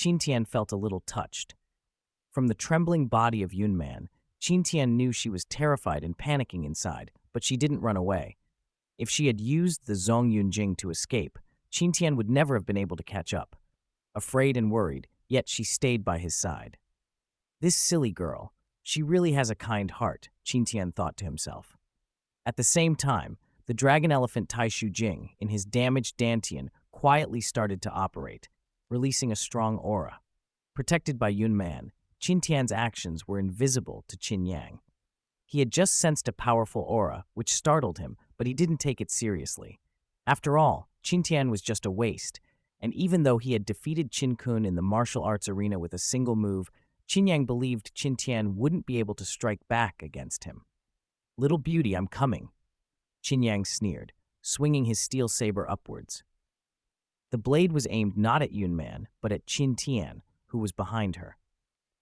Qin Tian felt a little touched. From the trembling body of Yun Man, Qin Tian knew she was terrified and panicking inside, but she didn't run away. If she had used the Zhong Yunjing to escape, Qin Tian would never have been able to catch up. Afraid and worried, yet she stayed by his side. This silly girl, she really has a kind heart, Qin Tian thought to himself. At the same time, the dragon elephant Taishu Jing, in his damaged dantian, quietly started to operate, releasing a strong aura. Protected by Yun Man, Qin Tian's actions were invisible to Qin Yang. He had just sensed a powerful aura, which startled him, but he didn't take it seriously. After all, Qin Tian was just a waste, and even though he had defeated Qin Kun in the martial arts arena with a single move, Qin Yang believed Qin Tian wouldn't be able to strike back against him. "Little beauty, I'm coming," Qin Yang sneered, swinging his steel saber upwards. The blade was aimed not at Yun Man, but at Qin Tian, who was behind her.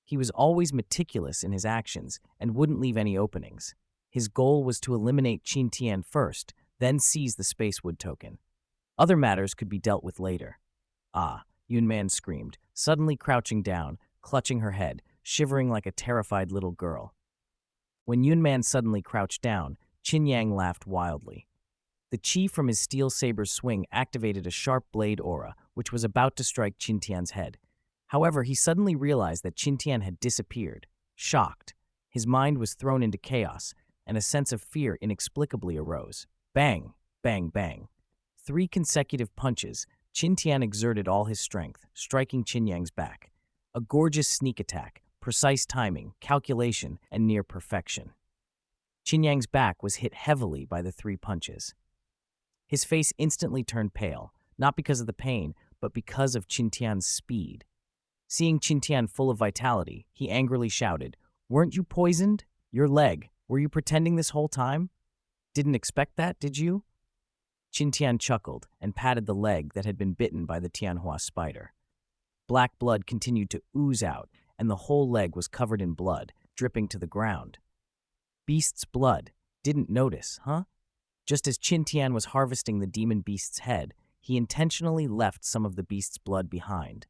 He was always meticulous in his actions and wouldn't leave any openings. His goal was to eliminate Qin Tian first, then seize the Spacewood token. Other matters could be dealt with later. "Ah," Yun Man screamed, suddenly crouching down, clutching her head, shivering like a terrified little girl. When Yun Man suddenly crouched down, Qin Yang laughed wildly. The chi from his steel saber's swing activated a sharp blade aura, which was about to strike Qin Tian's head. However, he suddenly realized that Qin Tian had disappeared. Shocked, his mind was thrown into chaos, and a sense of fear inexplicably arose. Bang, bang, bang. 3 consecutive punches, Qin Tian exerted all his strength, striking Qin Yang's back. A gorgeous sneak attack, precise timing, calculation, and near perfection. Qin Yang's back was hit heavily by the 3 punches. His face instantly turned pale, not because of the pain, but because of Qin Tian's speed. Seeing Qin Tian full of vitality, he angrily shouted, "Weren't you poisoned? Your leg. Were you pretending this whole time? Didn't expect that, did you?" Qin Tian chuckled and patted the leg that had been bitten by the Tianhua spider. Black blood continued to ooze out, and the whole leg was covered in blood, dripping to the ground. Beast's blood. Didn't notice, huh? Just as Qin Tian was harvesting the demon beast's head, he intentionally left some of the beast's blood behind.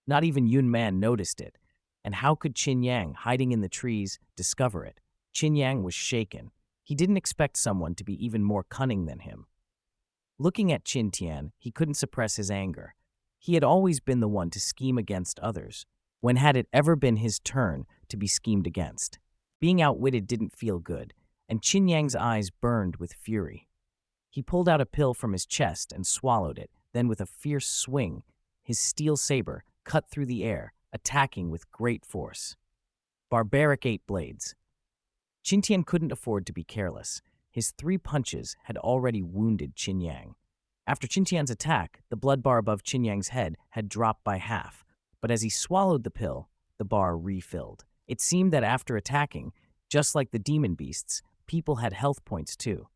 Not even Yun Man noticed it, and how could Qin Yang, hiding in the trees, discover it? Qin Yang was shaken. He didn't expect someone to be even more cunning than him. Looking at Qin Tian, he couldn't suppress his anger. He had always been the one to scheme against others. When had it ever been his turn to be schemed against? Being outwitted didn't feel good, and Qin Yang's eyes burned with fury. He pulled out a pill from his chest and swallowed it, then with a fierce swing, his steel saber cut through the air, attacking with great force. Barbaric 8 blades. Qin Tian couldn't afford to be careless. His 3 punches had already wounded Qin Yang. After Qin Tian's attack, the blood bar above Qin Yang's head had dropped by half, but as he swallowed the pill, the bar refilled. It seemed that after attacking, just like the demon beasts, people had health points too.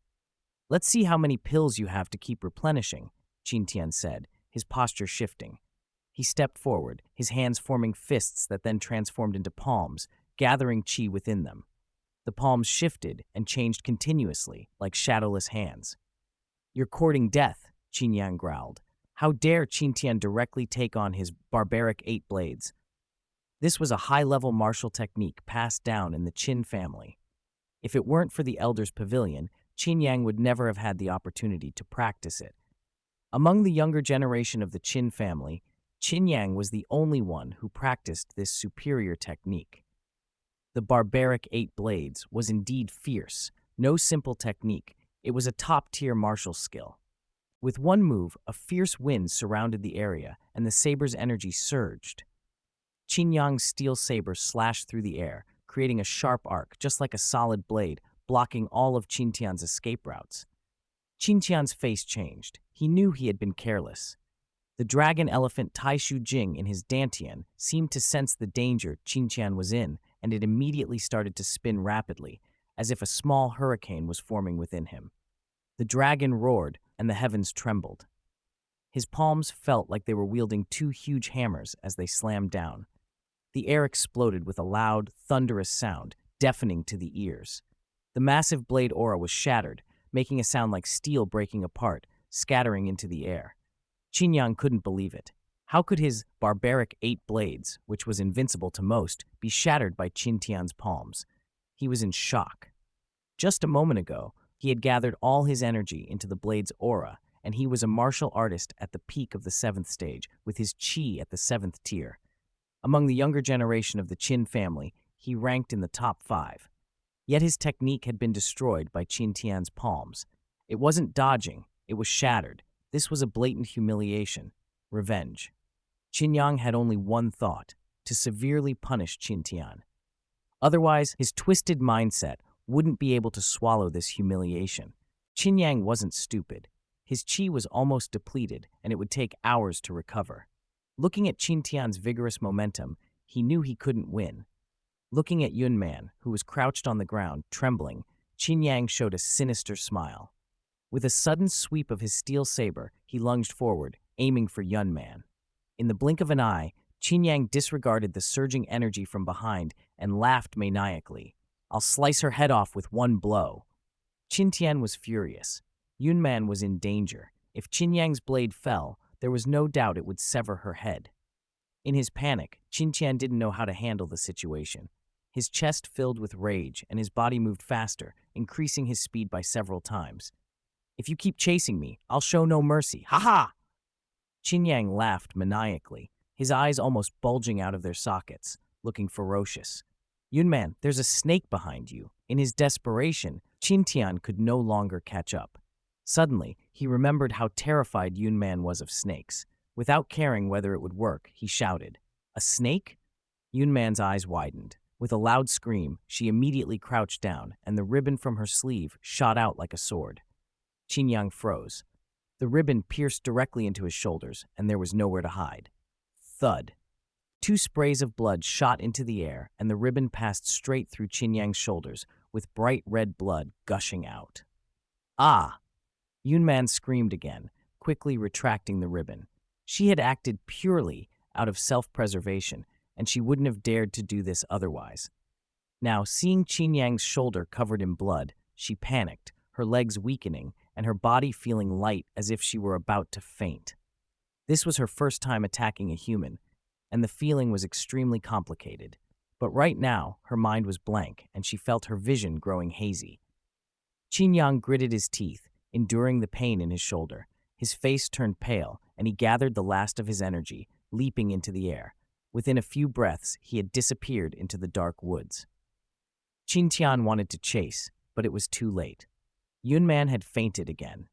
"Let's see how many pills you have to keep replenishing," Qin Tian said, his posture shifting. He stepped forward, his hands forming fists that then transformed into palms, gathering chi within them. The palms shifted and changed continuously, like shadowless hands. "You're courting death," Qin Yang growled. How dare Qin Tian directly take on his barbaric 8 blades? This was a high-level martial technique passed down in the Qin family. If it weren't for the Elders' Pavilion, Qin Yang would never have had the opportunity to practice it. Among the younger generation of the Qin family, Qin Yang was the only one who practiced this superior technique. The barbaric 8 blades was indeed fierce, no simple technique. It was a top-tier martial skill. With one move, a fierce wind surrounded the area, and the saber's energy surged. Qin Yang's steel saber slashed through the air, creating a sharp arc, just like a solid blade, blocking all of Qin Tian's escape routes. Qin Tian's face changed. He knew he had been careless. The dragon elephant Taishu Jing in his dantian seemed to sense the danger Qin Tian was in, and it immediately started to spin rapidly, as if a small hurricane was forming within him. The dragon roared, and the heavens trembled. His palms felt like they were wielding 2 huge hammers as they slammed down. The air exploded with a loud, thunderous sound, deafening to the ears. The massive blade aura was shattered, making a sound like steel breaking apart, scattering into the air. Qin Yang couldn't believe it. How could his barbaric 8 blades, which was invincible to most, be shattered by Qin Tian's palms? He was in shock. Just a moment ago, he had gathered all his energy into the blade's aura, and he was a martial artist at the peak of the 7th stage, with his chi at the 7th tier. Among the younger generation of the Qin family, he ranked in the top 5. Yet his technique had been destroyed by Qin Tian's palms. It wasn't dodging, it was shattered. This was a blatant humiliation. Revenge. Qin Yang had only one thought: to severely punish Qin Tian. Otherwise, his twisted mindset wouldn't be able to swallow this humiliation. Qin Yang wasn't stupid. His chi was almost depleted, and it would take hours to recover. Looking at Qin Tian's vigorous momentum, he knew he couldn't win. Looking at Yun Man, who was crouched on the ground, trembling, Qin Yang showed a sinister smile. With a sudden sweep of his steel saber, he lunged forward, aiming for Yun Man. In the blink of an eye, Qin Yang disregarded the surging energy from behind and laughed maniacally. "I'll slice her head off with one blow." Qin Tian was furious. Yun Man was in danger. If Qin Yang's blade fell, there was no doubt it would sever her head. In his panic, Qin Tian didn't know how to handle the situation. His chest filled with rage, and his body moved faster, increasing his speed by several times. "If you keep chasing me, I'll show no mercy. Ha ha!" Qin Yang laughed maniacally, his eyes almost bulging out of their sockets, looking ferocious. "Yun Man, there's a snake behind you." In his desperation, Qin Tian could no longer catch up. Suddenly, he remembered how terrified Yun Man was of snakes. Without caring whether it would work, he shouted, "A snake?" Yun Man's eyes widened. With a loud scream, she immediately crouched down, and the ribbon from her sleeve shot out like a sword. Qin Yang froze. The ribbon pierced directly into his shoulders, and there was nowhere to hide. Thud. 2 sprays of blood shot into the air, and the ribbon passed straight through Qin Yang's shoulders, with bright red blood gushing out. "Ah!" Yun Man screamed again, quickly retracting the ribbon. She had acted purely out of self-preservation, and she wouldn't have dared to do this otherwise. Now, seeing Qin Yang's shoulder covered in blood, she panicked, her legs weakening, and her body feeling light as if she were about to faint. This was her first time attacking a human, and the feeling was extremely complicated. But right now, her mind was blank, and she felt her vision growing hazy. Qin Yang gritted his teeth, enduring the pain in his shoulder. His face turned pale, and he gathered the last of his energy, leaping into the air. Within a few breaths, he had disappeared into the dark woods. Qin Tian wanted to chase, but it was too late. Yun Man had fainted again,